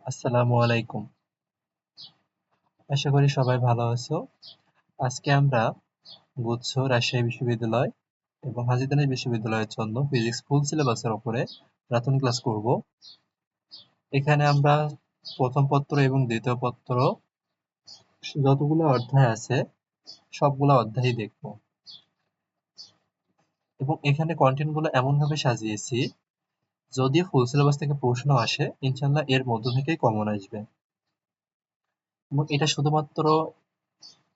আসসালামু আলাইকুম। আশা করি সবাই ভালো আছো। আজকে আমরা গুচ্ছ রাজশাহী বিশ্ববিদ্যালয় এবং হাজীগঞ্জ বিশ্ববিদ্যালয়ের জন্য ফিজিক্স ফুল সিলেবাসের উপরে প্রাথমিক ক্লাস করব। এখানে আমরা প্রথম পত্র এবং দ্বিতীয় পত্র যতগুলো অধ্যায় আছে সবগুলো অধ্যায়ই দেখব এবং এখানে কন্টেন্ট গুলো এমন ভাবে সাজিয়েছি যদি ফুল সিলেবাস থেকে প্রশ্ন আসে ইনশাল্লাহ এর মধ্য থেকেই কমন আসবে এবং এটা শুধুমাত্র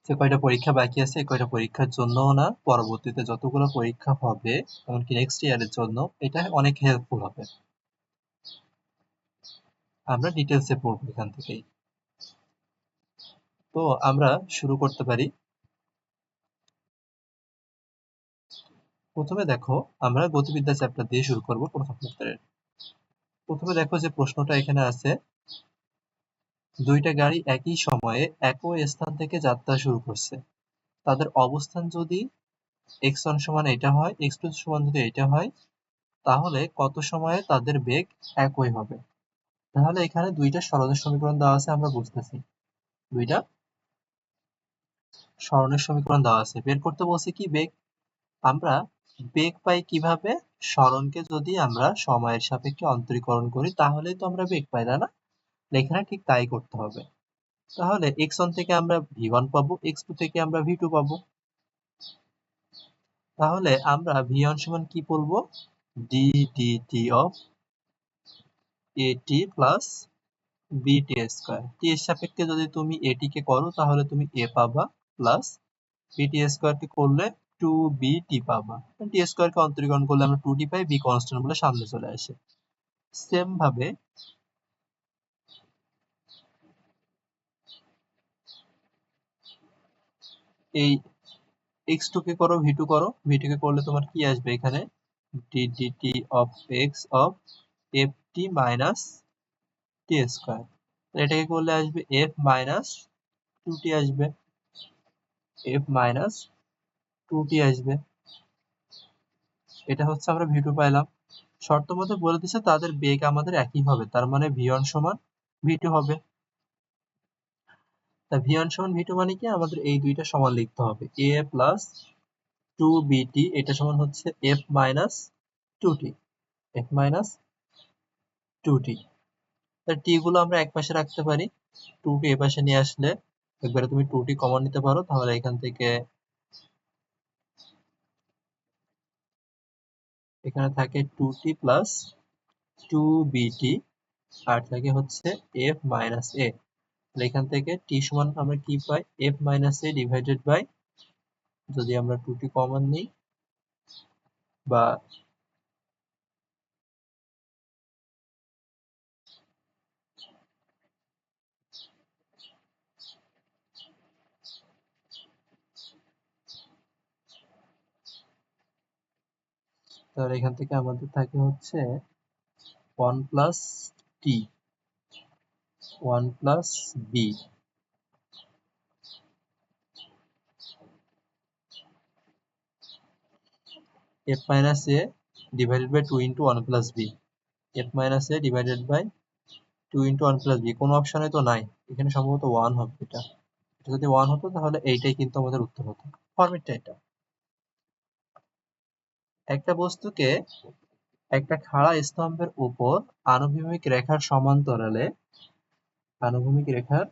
যে কয়টা পরীক্ষা বাকি আছে এই কয়টা পরীক্ষার জন্যও না, পরবর্তীতে যতগুলো পরীক্ষা হবে এমনকি নেক্সট ইয়ারের জন্য এটা অনেক হেল্পফুল হবে। আমরা ডিটেলসে পড়বো এখান থেকেই। তো আমরা শুরু করতে পারি। প্রথমে দেখো, আমরা গতিবিদ্যা চ্যাপ্টার দিয়ে শুরু করব প্রথম পত্রের। প্রথমে দেখো যে প্রশ্নটা এখানে আছে, দুইটা গাড়ি একই সময়ে একই স্থান থেকে যাত্রা শুরু করছে, তাদের অবস্থান যদি x1 সমান এটা হয়, x2 সমান যদি এটা হয়, তাহলে কত সময়ে তাদের বেগ একই হবে। তাহলে এখানে দুইটা সরণের সমীকরণ দেওয়া আছে, আমরা বুঝতেছি দুইটা সরণের সমীকরণ দেওয়া আছে। বের করতে বলছে কি বেগ। আমরা বেগ পাই কিভাবে? সরণকে যদি আমরা সময়ের সাপেক্ষে অন্তরীকরণ করি তাহলেই তো আমরা বেগ পাই, তাই না? এখানে ঠিক তাই করতে হবে। তাহলে x1 থেকে আমরা v1 পাবো, x2 থেকে আমরা v2 পাবো। তাহলে আমরা v1 সমান কি বলবো? d dt of at plus bt square. t এর সাপেক্ষে যদি তুমি at কে করো তাহলে তুমি a পাবা, প্লাস bt স্কয়ার কে করলে 2bt পাবা। t স্কয়ার কে অন্তরীকরণ করলে আমরা 2t পাই, b কনস্ট্যান্ট বলে সামনে চলে আসে। সেম ভাবে এই x2 কে করো, v2 করো, v2 কে করলে তোমার কি আসবে এখানে? d dt of x of ft minus t square. এটাকে করলে আসবে f minus 2t আসবে, f minus 2t আসবে। এটা হচ্ছে আমরা v2 পাইলাম। শর্ত মতে বলে দিচ্ছে তাদের বেগ আমাদের একই হবে, তার মানে v1 সমান v2 হবে। তা v1 সমান v2 মানে কি? আমাদের এই দুইটা সমান লিখতে হবে, a প্লাস 2bt এটা সমান হচ্ছে f minus 2t, f minus 2t। তার t গুলো আমরা এক পাশে রাখতে পারি, 2t এ পাশে নিয়ে আসলে একবারে তুমি 2t কমন নিতে পারো, তাহলে এখান থেকে এখানে থাকে 2t প্লাস 2bt আর থাকে হচ্ছে f মাইনাস a। এখান থেকে t সমান আমরা কি পাই? f minus a divided by, যদি আমরা 2t কমন নিই বা তাহলে এখান থেকে আমাদের থাকে হচ্ছে 1 plus t 1 plus b f minus a divided by 2 into 1 plus b, f minus a divided by 2 into 1 plus b। কোনো অপশনে তো নাই, এখানে সম্ভবত 1 হবে। এটা এটা যদি 1 হতো তাহলে এইটাই কিন্তু আমাদের উত্তর হতো। ফরম্যাটটা এটা। একটা বস্তুকে একটা খাড়া স্তম্ভের উপর আনুভূমিক রেখার সমান্তরালে আনুভূমিক রেখার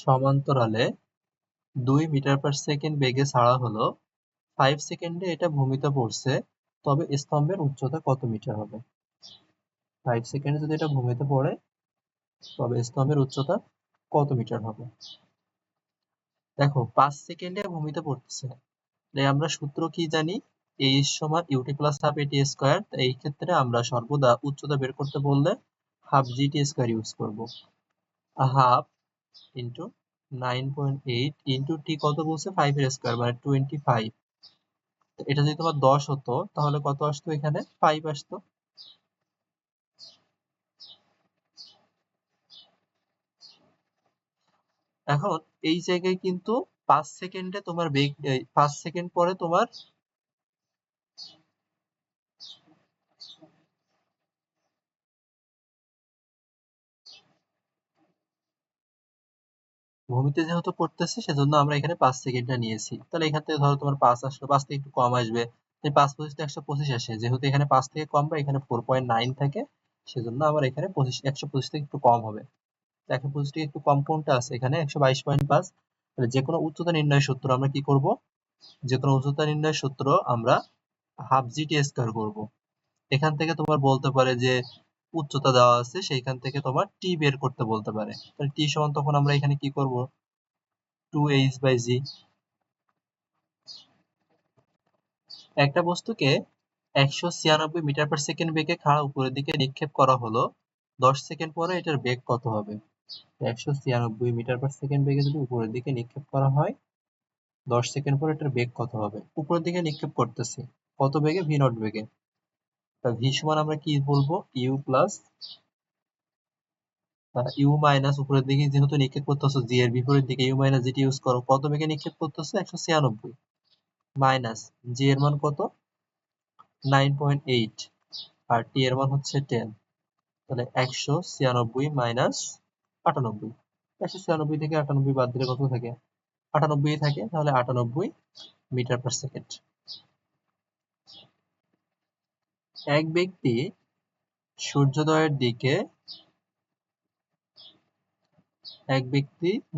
সমান্তরালে 2 মিটার পার সেকেন্ড বেগে ছাড়া হলো, 5 সেকেন্ডে এটা ভূমিতে পড়ছে, তবে স্তম্ভের উচ্চতা কত মিটার হবে? 5 সেকেন্ডে যদি এটা ভূমিতে পড়ে তবে স্তম্ভের উচ্চতা কত মিটার হবে? দেখো 5 সেকেন্ডে ভূমিতে পড়তেছে, তাই আমরা সূত্র কি জানি? a সমান ut plus half at square. এই ক্ষেত্রে আমরা সর্বদা উচ্চতা বের করতে বললে হাফ gt স্কয়ার ইউজ করব। হাফ ইন্টু 9.8 ইন্টু t কত বলছে? 5 এর স্কয়ার মানে 25। এটা যদি তোমার 10 হতো তাহলে কত আসতো? এখানে 5 আসতো। এখন এই জায়গায় কিন্তু 5 সেকেন্ডে তোমার বেগ, 5 সেকেন্ড পরে তোমার ভূমিতে যেহেতু পড়তেছে সেজন্য আমরা এখানে 5 সেকেন্ডটা নিয়েছি। তাহলে এখান থেকে ধরো তোমার 5 আসলো, 5 থেকে একটু কম আসবে। 5 25 তো 125 আসে, যেহেতু এখানে 5 থেকে কম বা এখানে 4.9 থাকে সেজন্য আমার এখানে 125 থেকে একটু কম হবে। 125 থেকে একটু কম কোনটা আছে এখানে 122.5। তাহলে যে কোনো উচ্চতা নির্ণয়ের সূত্র আমরা কি করব, যে কোনো উচ্চতা নির্ণয়ের সূত্র আমরা হাফ জিটি স্কয়ার করব। এখান থেকে তোমার বলতে পারে যে উচ্চতা দেওয়া আছে সেইখান থেকে তোমার টি বের করতে বলতে পারে। তাহলে টি সমান তখন আমরা এখানে কি করব, 2h/g। একটা বস্তুকে 196 মিটার পার সেকেন্ড বেগে খাড়া উপরের দিকে নিক্ষেপ করা হলো, 10 সেকেন্ড পরে এটার বেগ কত হবে? 196 মিটার পার সেকেন্ড বেগে যদি উপরের দিকে নিক্ষেপ করা হয়, 10 সেকেন্ড পরে এটার বেগ কত হবে? উপরের দিকে নিক্ষেপ করতেছি কত বেগে? ভি নট বেগে। তা ভি সমান আমরা কি বলবো, ইউ প্লাস ইউ মাইনাস উপরের দিকে যেহেতু নিক্ষেপ করতেছো জি এর বিপরীত দিকে ইউ মাইনাস জিটি ইউজ করো, কত বেগে নিক্ষেপ করতেছো? 196 মাইনাস জি এর মান কত? 9.8 আর টি এর মান হচ্ছে 10। তাহলে 196 মাইনাস 98, 196 থেকে 98 বাদ দিলে কত থাকে? 98 থাকে। তাহলে 98 মিটার পার সেকেন্ড। এক ব্যক্তি সূর্যোদয়ের দিকে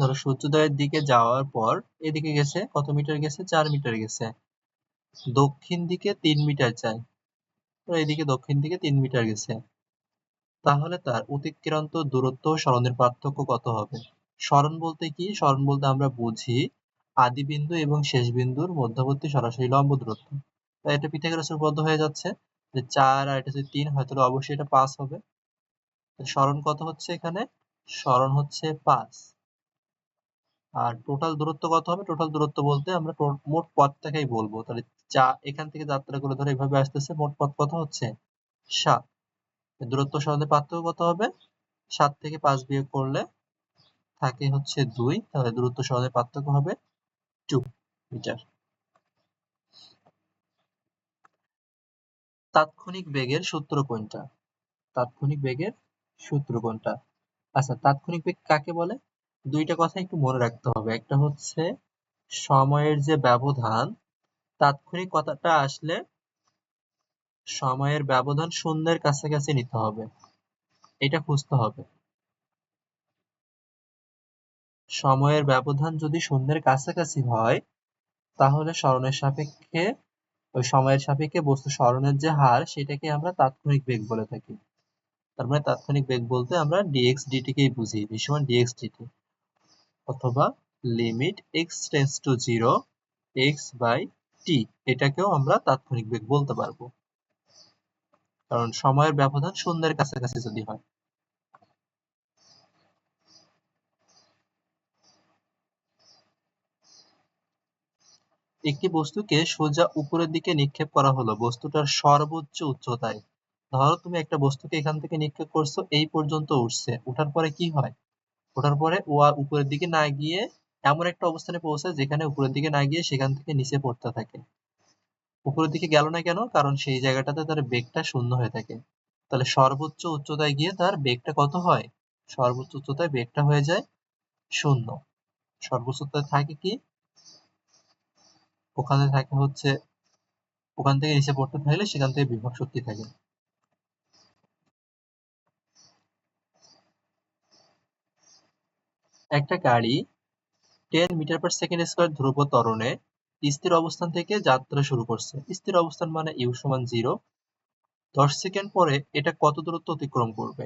ধরো সূর্যোদয়ের দিকে যাওয়ার পর এদিকে গেছে, কত মিটার গেছে? 4 মিটার গেছে। দক্ষিণ দিকে 3 মিটার চাই, তো এদিকে দক্ষিণ দিকে 3 মিটার গেছে। তাহলে তার অতিক্রান্ত দূরত্ব ও সরণের পার্থক্য কত হবে? সরণ বলতে কি? সরণ বলতে আমরা বুঝি আদি বিন্দু এবং শেষ বিন্দুর মধ্যবর্তী সরাসরি লম্ব দূরত্ব। তাই এটা পিথাগোরাসের উপপাদ্য হয়ে যাচ্ছে যে 4 আর এটা যদি 3 হয় তাহলে অবশ্যই এটা 5 হবে। সরণ কত হচ্ছে এখানে? সরণ হচ্ছে 5। আর টোটাল দূরত্ব কত হবে? টোটাল দূরত্ব বলতে আমরা মোট পথটাকেই বলবো। তাহলে এখান থেকে যাত্রা করে ধরে এভাবে আসতেছে, মোট পথ কত হচ্ছে? 7। দূরত্ব সরণের পার্থক্য কত হবে? 7 থেকে 5 বিয়োগ করলে থাকে হচ্ছে 2। তাহলে দূরত্ব সরণের পার্থক্য হবে 2 মিটার। তাৎক্ষণিক বেগের সূত্র কোনটা? তাৎক্ষণিক বেগের সূত্র কোনটা? আচ্ছা, তাৎক্ষণিক বেগ কাকে বলে? দুইটা কথা একটু মনে রাখতে হবে। একটা হচ্ছে সময়ের যে ব্যবধান, তাৎক্ষণিক কথাটা আসলে সময়ের ব্যবধান শূন্যের কাছাকাছি নিতে হবে, এটা খুঁজতে হবে। সময়ের ব্যবধান যদি শূন্যের কাছাকাছি হয় তাহলে সরণের সাপেক্ষে ওই সময়ের সাপেক্ষে বস্তু সরণের যে হার সেটাকে আমরা তাৎক্ষণিক বেগ বলে থাকি। তার মানে তাৎক্ষণিক বেগ বলতে আমরা dx dt কেই বুঝি, v সমান dx dt অথবা limit x tends to 0 x by t, এটাকেও আমরা তাৎক্ষণিক বেগ বলতে পারবো, কারণ সময়ের ব্যবধান শূন্যের কাছাকাছি যদি হয়। একটি বস্তুকে সোজা উপরের দিকে নিক্ষেপ করা হলো বস্তুটার সর্বোচ্চ উচ্চতায়। ধরো তুমি একটা বস্তুকে এখান থেকে নিক্ষেপ করছো, এই পর্যন্ত উঠছে, উঠার পরে কি হয়? ওঠার পরে ও আর উপরের দিকে না গিয়ে এমন একটা অবস্থানে পৌঁছায় যেখানে উপরের দিকে না গিয়ে সেখান থেকে নিচে পড়তে থাকে। উপরের দিকে গেল না কেন? কারণ সেই জায়গাটাতে তার বেগটা শূন্য হয়ে থাকে। তাহলে সর্বোচ্চ উচ্চতায় গিয়ে তার বেগটা কত হয়? সর্বোচ্চ উচ্চতায় বেগটা হয়ে যায় শূন্য। সর্বোচ্চ উচ্চতায় থাকে কি? ওখানে থাকে হচ্ছে ওখান থেকে নিচে পড়তে থাকলে সেখান থেকে বিভব শক্তি থাকে। একটা গাড়ি 10 মিটার পার সেকেন্ড স্কয়ার ধ্রুব ত্বরণে স্থির অবস্থান থেকে যাত্রা শুরু করছে। স্থির অবস্থান মানে ইউ সমান 0। 10 সেকেন্ড পরে এটা কত দূরত্ব অতিক্রম করবে?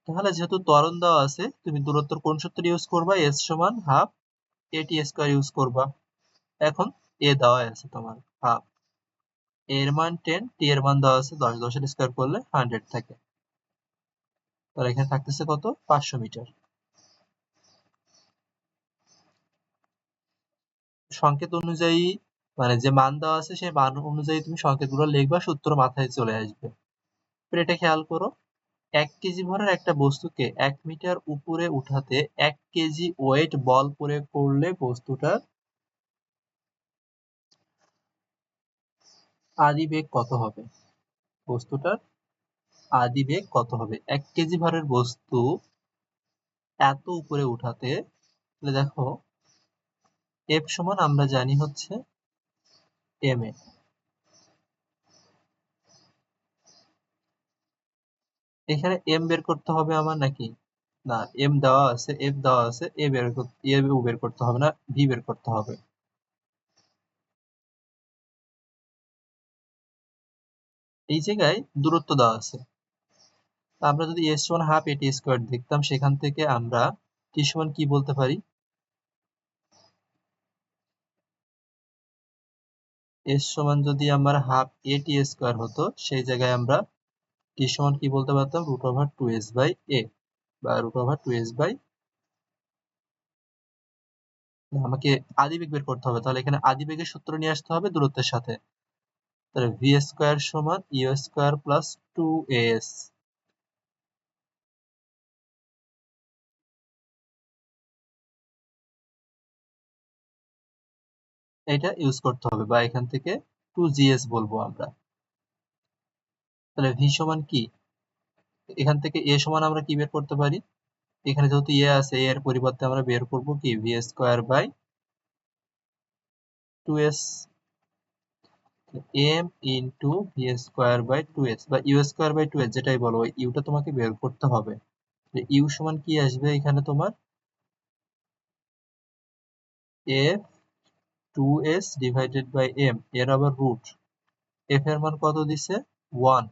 তাহলে যেহেতু ত্বরণ দেওয়া আছে তুমি দূরত্বের কোন সূত্র ইউজ করবা? s সমান হাফ at স্কয়ার ইউজ করবা। এখন a দেওয়া আছে তোমার হাফ, a এর মান 10, t এর মান দেওয়া আছে 10, 10 এর স্কয়ার করলে 100 থাকে। তাহলে এখানে থাকতেছে কত? 500 মিটার। সংকেত অনুযায়ী মানে যে মান দেওয়া আছে সেই মান অনুযায়ী তুমি সংকেতগুলো লিখবা, সূত্র মাথায় চলে আসবে। এটা খেয়াল করো, 1 কেজি ভরের একটা বস্তুকে 1 মিটার উপরে উঠাতে 1 কেজি ওয়েট বল প্রয়োগ করলে বস্তুটার আদি বেগ কত হবে? বস্তুটার আদি বেগ কত হবে? 1 কেজি ভরের বস্তু এত উপরে উঠাতে তাহলে দেখো এফ সমান আমরা জানি হচ্ছে এম এ। এখানে এম বের করতে হবে আমার নাকি? না, এম দেওয়া আছে, এফ দেওয়া আছে, এ বের করতে হবে না, ভি বের করতে হবে। এই জায়গায় দূরত্ব দেওয়া আছে। আমরা যদি এস সমান হাফ এটি স্কোয়ার দেখতাম, সেখান থেকে আমরা টি সমান কি বলতে পারি? এস সমান যদি আমার হাফ এটি স্কোয়ার হতো, সেই জায়গায় আমরা টি সমান কি বলতে পারতাম? Root over two S by এ, বা root over two S by, আমাকে আদিবেগ বের করতে হবে, তাহলে এখানে আদিবেগের সূত্র নিয়ে আসতে হবে দূরত্বের সাথে। তাহলে ভি স্কোয়ার সমান U square plus two S, এটা ইউজ করতে হবে, বা এখান থেকে টু জিএস বলবো আমরা। তাহলে ভি সমান কি? এখান থেকে এ সমান আমরা কি বের করতে পারি? এখানে যেহেতু এ আছে, এর পরিবর্তে আমরা বের করব কি? V square by two S, M into V square by two S, বা you square by two S, যেটাই বলো, ওই ইউটা তোমাকে বের করতে হবে। ইউ সমান কি আসবে এখানে তোমার? F two S divided by M, এর আবার রুট, এফ এর মান কত দিছে? 1।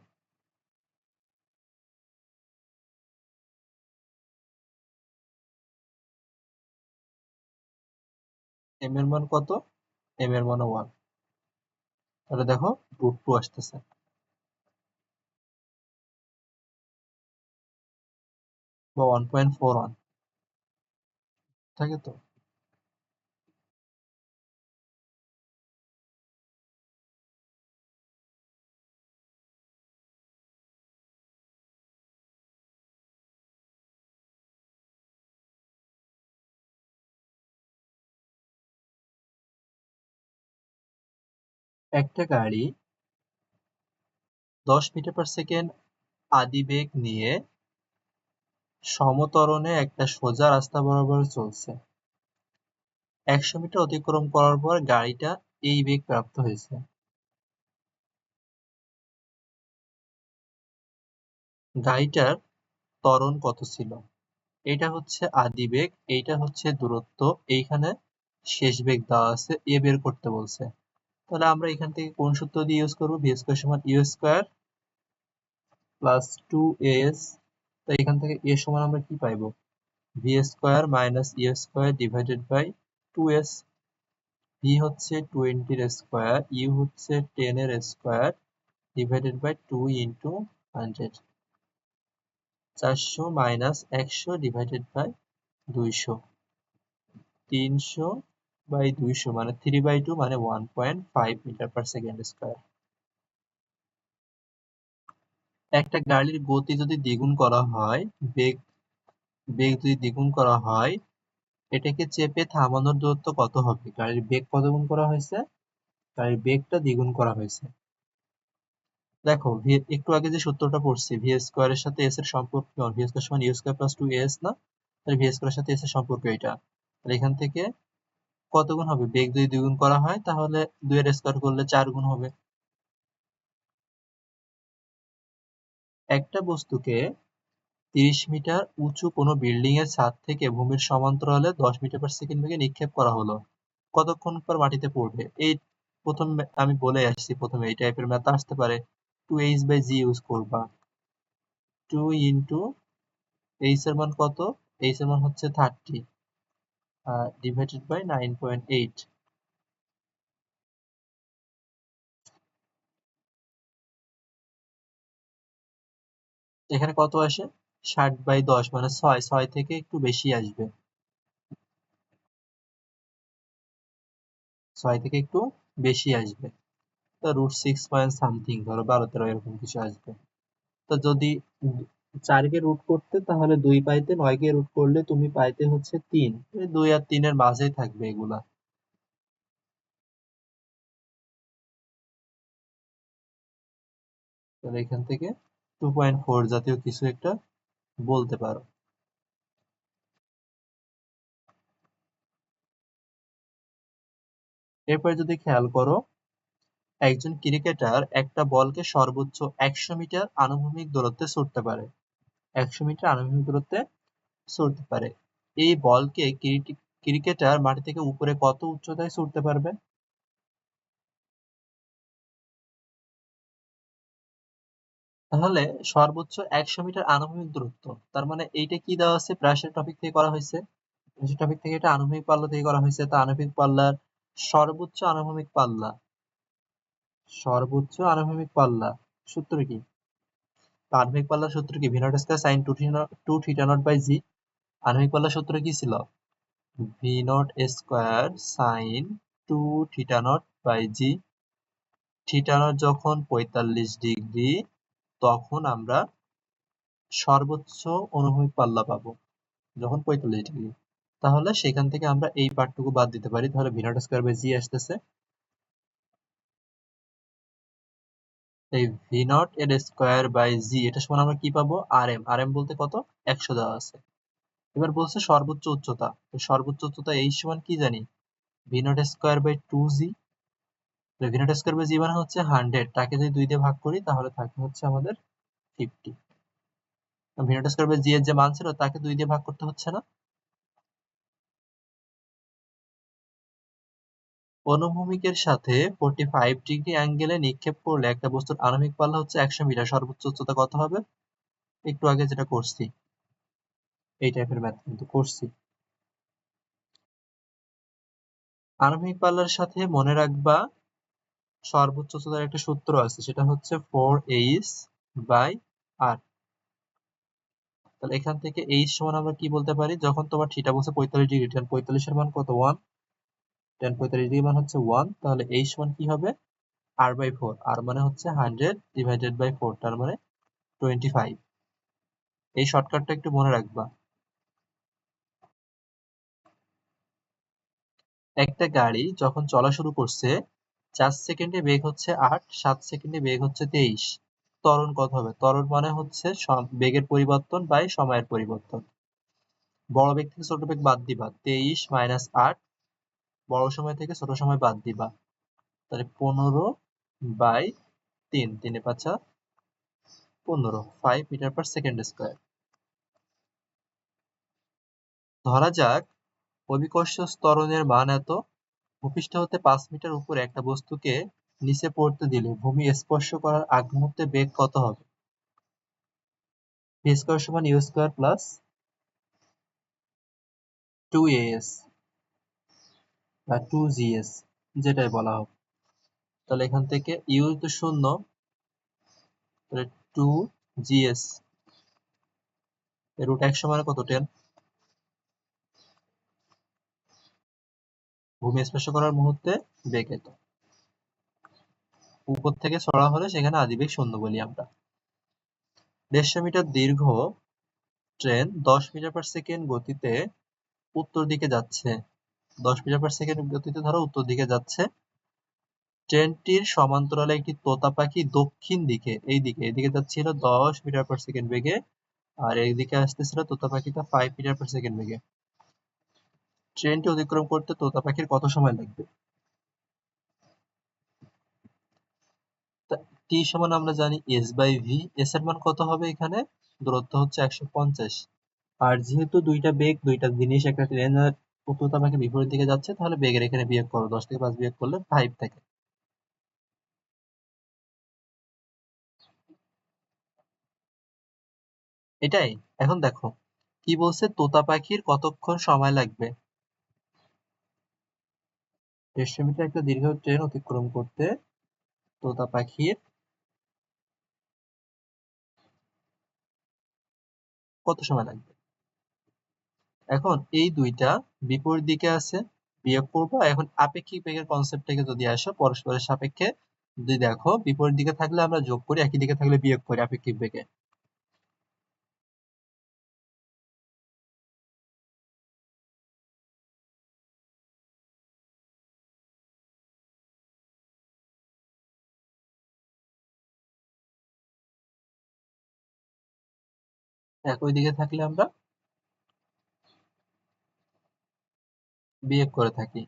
এম এর মান কত? এম এর মান 1। তাহলে দেখো রুট 2 আসতেছে, বা 1.41 থাকে তো। একটা গাড়ি 10 মিটার পার সেকেন্ড আদিবেগ নিয়ে সমত্বরণে একটা সোজা রাস্তা বরাবর চলছে। 100 মিটার অতিক্রম করার পর গাড়িটা এই বেগ প্রাপ্ত হয়েছে। গাড়িটার ত্বরণ কত ছিল? এটা হচ্ছে আদিবেগ, এইটা হচ্ছে দূরত্ব, এইখানে শেষ বেগ দেওয়া আছে, এ বের করতে বলছে। তাহলে আমরা এখান থেকে কোন সূত্র দিয়ে ইউজ করবো? ভি স্কোয়ার সমান U square plus two S. তো এখান থেকে এ সমান আমরা কি পাইবো? V square minus U square divided by two S. V হচ্ছে 20 এর স্কোয়ার, ইউ হচ্ছে 10 এর স্কোয়ার divided by 2 into 100, 400 minus 100 divided by 200, 300 by 200 মানে 3/2 মানে 1.5 মিটার পার সেকেন্ড স্কোয়ার। একটা গাড়ির গতি যদি দ্বিগুণ করা হয়, বেগ বেগ যদি দ্বিগুণ করা হয়, এটাকে চেপে থামানোর দূরত্ব কত হবে? গাড়ির বেগ কত গুণ করা হয়েছে? গাড়ির বেগটা দ্বিগুণ করা হয়েছে। দেখো একটু আগে যে সূত্রটা পড়ছি, ভি স্কোয়ার এর সাথে এস এর সম্পর্ক কেমন? ভি স্কোয়ার সমান U square plus two S না? তাহলে ভি স্কোয়ার এর সাথে এস এর সম্পর্ক এটা। তাহলে এখান থেকে কত গুণ হবে? বেগ যদি দ্বিগুণ করা হয়, তাহলে 2 এর স্কোয়ার করলে 4 গুণ হবে। একটা বস্তুকে 30 মিটার উঁচু কোনো বিল্ডিং এর ছাদ থেকে ভূমির সমান্তরালে 10 মিটার পার সেকেন্ড বেগে নিক্ষেপ করা হলো, কতক্ষণ পর মাটিতে পড়বে? এই প্রথম আমি বলে আসছি, প্রথমে এই টাইপের ম্যাথ আসতে পারে। 2h/g ইউজ করবা। 2 ইন্টু এইচ এর মান কত? এইচ এর মান হচ্ছে 30 ডিভাইডেড বাই 9.8। এখানে কত আসে? 60/10 মানে 6, 6 থেকে একটু বেশি আসবে, 6 থেকে একটু বেশি আসবে। তো √6 পয়েন্ট সামথিং, ধরো 12-13 এরকম কিছু আসবে। তো যদি 4 কে রুট করতে, তাহলে 2 পাইতে, 9 কে রুট করলে তুমি পাইতে হচ্ছে 3। 2 আর 3 এর মাঝেই থাকবে এগুলা। তাহলে এখান থেকে 2.4 জাতীয় কিছু একটা বলতে পারো। এরপরে যদি খেয়াল করো, একজন ক্রিকেটার একটা বলকে সর্বোচ্চ 100 মিটার আনুভূমিক দূরত্বে ছুড়তে পারে। 100 মিটার আনুভূমিক দূরত্বে ছুড়তে পারে। এই বলকে ক্রিকেটার মাটি থেকে উপরে কত উচ্চতায় ছুড়তে পারবে? তাহলে সর্বোচ্চ 100 মিটার আনুভূমিক দূরত্ব, তার মানে এইটা কি দেওয়া আছে? ব্রাশের টপিক থেকে করা হয়েছে। ব্রাশের টপিক থেকে এটা আনুভূমিক পাল্লা থেকে করা হয়েছে। তা আনুভূমিক পাল্লার সর্বোচ্চ আনুভূমিক পাল্লা, সর্বোচ্চ আনুভূমিক পাল্লা সূত্র কি? আনুভূমিক পাল্লার সূত্র কি? V naught square sine two theta not by জি। আনুভূমিক পাল্লার সূত্র কি ছিল? V naught square sine two theta not by G. Theta not যখন 45 ডিগ্রি, তখন আমরা সর্বোচ্চ অনুভূমিক পাল্লা পাবো যখন 45 ডিগ্রি। তাহলে সেখান থেকে আমরা এই পার্টটুকু বাদ দিতে পারি। তাহলে ভি নট স্কয়ার বাই জি আসতেছে। এই ভি নট এর স্কয়ার বাই জি, এটা সমান আমরা কি পাবো? আর এম। আর এম বলতে কত? 100 দেওয়া আছে। এবার বলছে সর্বোচ্চ উচ্চতা। সর্বোচ্চ উচ্চতা এই সমান কি জানি? V naught square by two G. V naught square by জি মানে হচ্ছে 100, তাকে যদি 2 দিয়ে ভাগ করি তাহলে থাকে হচ্ছে আমাদের 50। ভি নট স্কয়ার বাই জি এর যে মান ছিল তাকে 2 দিয়ে ভাগ করতে হচ্ছে না। অনুভূমিকের সাথে 45 ডিগ্রি অ্যাঙ্গেলে নিক্ষেপ করলে একটা বস্তুর আনুভূমিক পাল্লা হচ্ছে 100 মিটার, সর্বোচ্চ উচ্চতা কত হবে? একটু আগে যেটা করছি, এই টাইপের ম্যাথ কিন্তু করছি। আনুভূমিক পাল্লার সাথে মনে রাখবা সর্বোচ্চ উচ্চতার একটা সূত্র আছে, সেটা হচ্ছে 4h বাই আর। তাহলে এখান থেকে h সমান আমরা কি বলতে পারি? যখন তোমার থিটা বলছে 45 ডিগ্রি, tan 45 এর মান কত? 1। tan 45 ডিগ্রি মান হচ্ছে 1, তাহলে h সমান কি হবে? r by 4। r মানে হচ্ছে 100 ডিভাইডেড বাই 4, তার মানে 25। এই শর্টকাটটা একটু মনে রাখবা। একটা গাড়ি যখন চলা শুরু করছে, 4 সেকেন্ডে বেগ হচ্ছে 8, 7 সেকেন্ডে বেগ হচ্ছে 23। ত্বরণ কত হবে? ত্বরণ মানে হচ্ছে বেগের পরিবর্তন বাই সময়ের পরিবর্তন। বড় বেগ থেকে ছোট বেগ বাদ দিবা, 23 মাইনাস 8, বড় সময় থেকে ছোট সময় বাদ দিবা, তাহলে 15 বাই 3, 3 এ 5 15, 5 মিটার পার সেকেন্ড স্কয়ার। ধরা যাক অভিকর্ষ ত্বরণের মান এত। ভূপৃষ্ঠ হতে 5 মিটার উপরে একটা বস্তুকে নিচে পড়তে দিলে ভূমি স্পর্শ করার আগ মুহূর্তে বেগ কত হবে? ভি স্কয়ার সমান ইউ স্কয়ার প্লাস 2as বা 2gs, যেটাই বলা হোক। তাহলে এখান থেকে ইউ তো শূন্য, তাহলে 2gs এর রুট 1 সমান কত? 10। ভূমি স্পর্শ করার মুহূর্তে বেগ এত। উপর থেকে ছড়া হলে সেখানে আদিবেগ শূন্য বলি আমরা। 150 মিটার দীর্ঘ ট্রেন 10 মিটার পার সেকেন্ড গতিতে উত্তর দিকে যাচ্ছে। 10 মিটার পার সেকেন্ড গতিতে ধরো উত্তর দিকে যাচ্ছে। ট্রেনটির সমান্তরালে একটি তোতা পাখি দক্ষিণ দিকে, এদিকে যাচ্ছিল 10 মিটার পার সেকেন্ড বেগে, আর এইদিকে আসতেছিল তোতা পাখিটা 5 মিটার পার সেকেন্ড বেগে। ট্রেনটি অতিক্রম করতে তোতা পাখির কত সময় লাগবে? টি সমান আমরা জানি এস বাই ভি। এস এর মান কত হবে? এখানে দূরত্ব হচ্ছে 150। আর যেহেতু দুইটা বেগ, দুইটা জিনিস, একটা ট্রেন আর তোতা পাখি বিপরীত দিকে যাচ্ছে, তাহলে বেগের এখানে বিয়োগ করো, 10 থেকে 5 বিয়োগ করলে 5 থাকে। এটাই। এখন দেখো কি বলছে, তোতা পাখির কতক্ষণ সময় লাগবে? 150 মিটার একটা দীর্ঘ ট্রেন অতিক্রম করতে তোতা পাখির কত সময় লাগবে? এখন এই দুইটা বিপরীত দিকে আছে, বিয়োগ করবো। এখন আপেক্ষিক বেগের কনসেপ্ট থেকে যদি আসো, পরস্পরের সাপেক্ষে যদি দেখো, বিপরীত দিকে থাকলে আমরা যোগ করি, একই দিকে থাকলে বিয়োগ করি আপেক্ষিক বেগে। একই দিকে থাকলে আমরা বিয়োগ করে থাকি।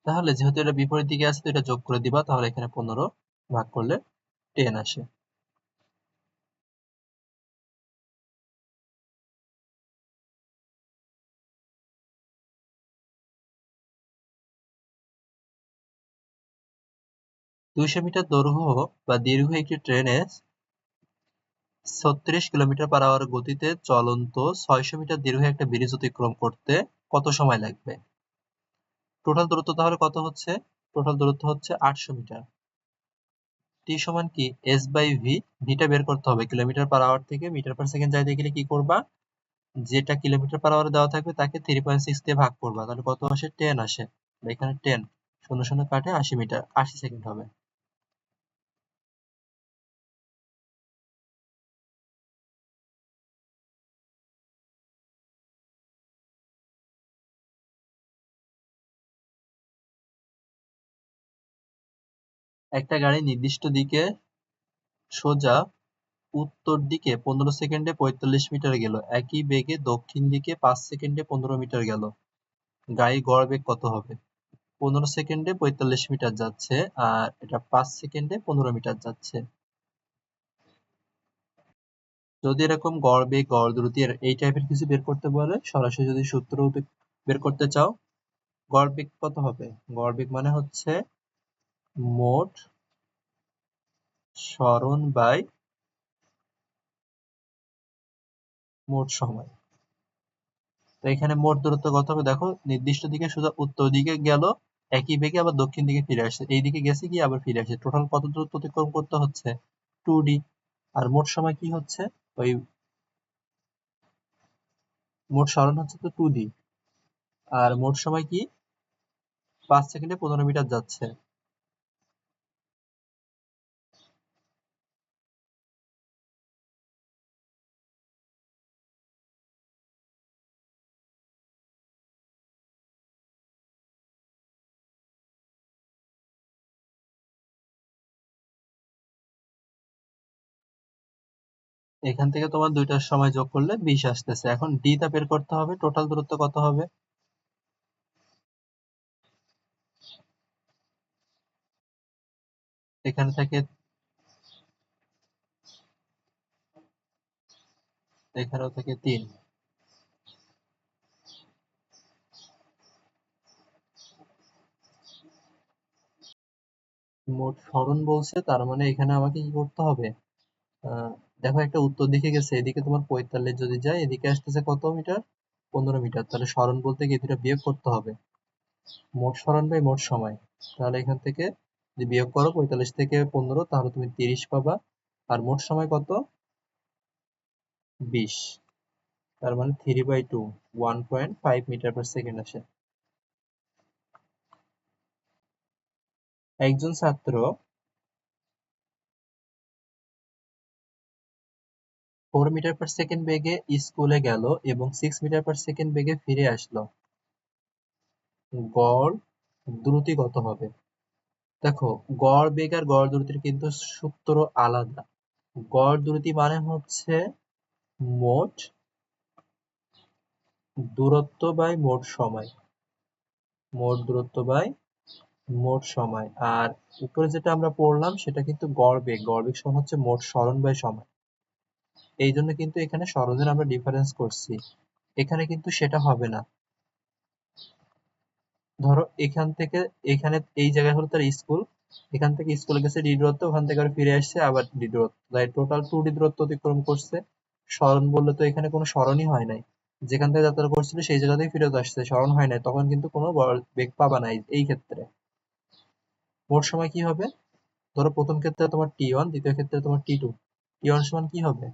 তাহলে যেহেতু এটা বিপরীত দিকে আছে তো এটা যোগ করে দিবা, তাহলে এখানে 15 ভাগ করলে 10 আসে। দুইশো মিটার দৈর্ঘ্য বা দীর্ঘ একটি ট্রেনে 36 কিলোমিটার/আওয়ার গতিতে চলন্ত 600 মিটার দীর্ঘ একটা ব্রিজ অতিক্রম করতে কত সময় লাগবে? টোটাল দূরত্ব তাহলে কত হচ্ছে? টোটাল দূরত্ব হচ্ছে 800 মিটার। টি সমান কি? S by V. ভিটা বের করতে হবে। কিলোমিটার/আওয়ার থেকে মিটার/সেকেন্ড যাইতে গেলে কি করবা? যেটা কিলোমিটার/আওয়ারে দেওয়া থাকবে তাকে 3.6 দিয়ে ভাগ করবা, তাহলে কত আসে? 10 আসে। এখানে 10 শূন্য শূন্য কাটে 80 মিটার, 80 সেকেন্ড হবে। একটা গাড়ি নির্দিষ্ট দিকে সোজা উত্তর দিকে 15 সেকেন্ডে 45 মিটার গেল, একই বেগে দক্ষিণ দিকে 5 সেকেন্ডে 15 মিটার গেল, গাড়ির গড় বেগ কত হবে? 15 সেকেন্ডে 45 মিটার যাচ্ছে আর এটা 5 সেকেন্ডে 15 মিটার যাচ্ছে। যদি এরকম গড় বেগ, গড় দ্রুতি এই টাইপের কিছু বের করতে বলে, সরাসরি যদি সূত্র বের করতে চাও, গড় বেগ কত হবে? গড় বেগ মানে হচ্ছে মোট সরণ বাই মোট সময়। তো এখানে মোট দূরত্ব কত হবে দেখো, নির্দিষ্ট দিকে সোজা উত্তর দিকে গেল, একই বেগে আবার দক্ষিণ দিকে ফিরে আসছে, এই দিকে গেছে গিয়ে আবার ফিরে আসে, টোটাল কত দূরত্ব অতিক্রম করতে হচ্ছে? 2d। আর মোট সময় কি হচ্ছে? ওই মোট সরণ হচ্ছে তো 2d, আর মোট সময় কি? 5 সেকেন্ডে 15 মিটার যাচ্ছে। এখান থেকে তোমার দুইটার সময় যোগ করলে 20 আসতেছে। এখন ডি টা বের করতে হবে, টোটাল দূরত্ব কত হবে? এখানে থেকে এখানেও থেকে 3। মোট সরণ বলছে, তার মানে এখানে আমাকে কি করতে হবে? আহ, দেখো একটা উত্তর দিকে গেছে, এদিকে তোমার 45 যদি যায়, এদিকে আসতেছে কত মিটার? 15 মিটার, তাহলে সরণ বলতে গিয়ে দুটা বিয়োগ করতে হবে। মোট সরণ বাই মোট সময়। তাহলে এখান থেকে যদি বিয়োগ করো 45 থেকে 15, তাহলে তুমি 30 পাবা। আর মোট সময় কত? 20। তার মানে 3/2, 1.5 মিটার পার সেকেন্ড আসে। একজন ছাত্র 4 মিটার পার সেকেন্ড বেগে স্কুলে গেল এবং 6 মিটার পার সেকেন্ড বেগে ফিরে আসলো, গড় দ্রুতি কত হবে? দেখো, গড় বেগ আর গড় দ্রুতির কিন্তু সূত্র আলাদা। গড় দ্রুতি মানে হচ্ছে মোট দূরত্ব বাই মোট সময়, মোট দূরত্ব বাই মোট সময়। আর উপরে যেটা আমরা পড়লাম সেটা কিন্তু গড় বেগ, গড় বেগ সমান হচ্ছে মোট সরণ বাই সময়। এই জন্য কিন্তু এখানে সরণের আমরা ডিফারেন্স করছি, এখানে কিন্তু সেটা হবে না। ধরো এখান থেকে এখানে এই জায়গায় হলো তার স্কুল, এখান থেকে স্কুলে গেছে ডি দূরত্ব, ওখান থেকে আবার ফিরে আসছে আবার ডি দূরত্ব, তাই টোটাল 2d দূরত্ব অতিক্রম করছে। সরণ বললে তো এখানে কোনো সরণই হয় নাই, যেখান থেকে যাত্রা করছিল সেই জায়গা থেকে ফিরত আসছে, সরণ হয় নাই, তখন কিন্তু কোনো বেগ পাবা না এই ক্ষেত্রে। মোট সময় কি হবে? ধরো প্রথম ক্ষেত্রে তোমার টি1, দ্বিতীয় ক্ষেত্রে তোমার টি2। টি1 সমান কি হবে?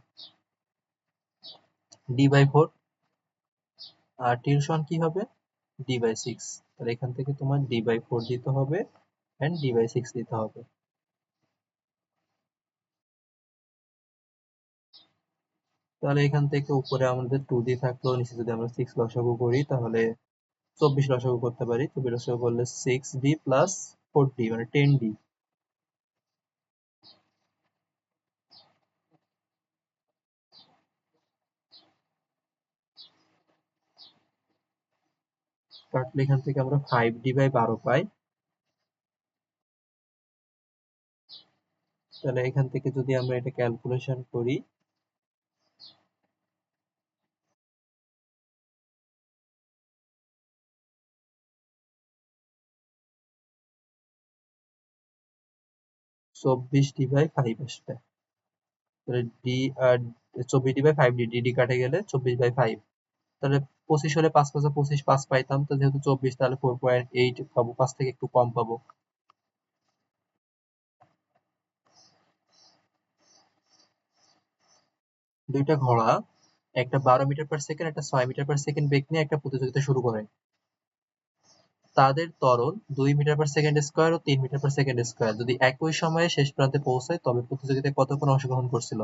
d/4। আর টি2 সমান কি হবে? d/6। তাহলে এখান থেকে তোমার d/4 দিতে হবে এন্ড d/6 দিতে হবে। তাহলে এখান থেকে উপরে আমাদের 2d থাকলো, নিচে যদি আমরা 6 লসাগু করি তাহলে 24 লসাগু করতে পারি। 24 লসাগু করলে 6d প্লাস 4d মানে 10d। কাটলে এখান থেকে আমরা 5d/12 পাই। তাহলে এখান থেকে যদি আমরা এটা ক্যালকুলেশন করি, (24d/5) আসবে। তাহলে ডি আর 24d/5, ডি কাটে গেলে 24/5। তাহলে 25 হলে 5 5 25, 5 পাইতাম। তো যেহেতু 24, তাহলে 4.8 পাবো, 5 থেকে একটু কম পাবো। দুইটা ঘোড়া একটা 12 মিটার/সেকেন্ড, একটা 6 মিটার/সেকেন্ড বেগ নিয়ে একটা প্রতিযোগিতা শুরু করে। তাদের ত্বরণ 2 মিটার/সেকেন্ড স্কয়ার ও 3 মিটার/সেকেন্ড স্কয়ার যদি একই সময়ে শেষ প্রান্তে পৌঁছায়, তবে প্রতিযোগিতায় কতক্ষণ অংশগ্রহণ করছিল?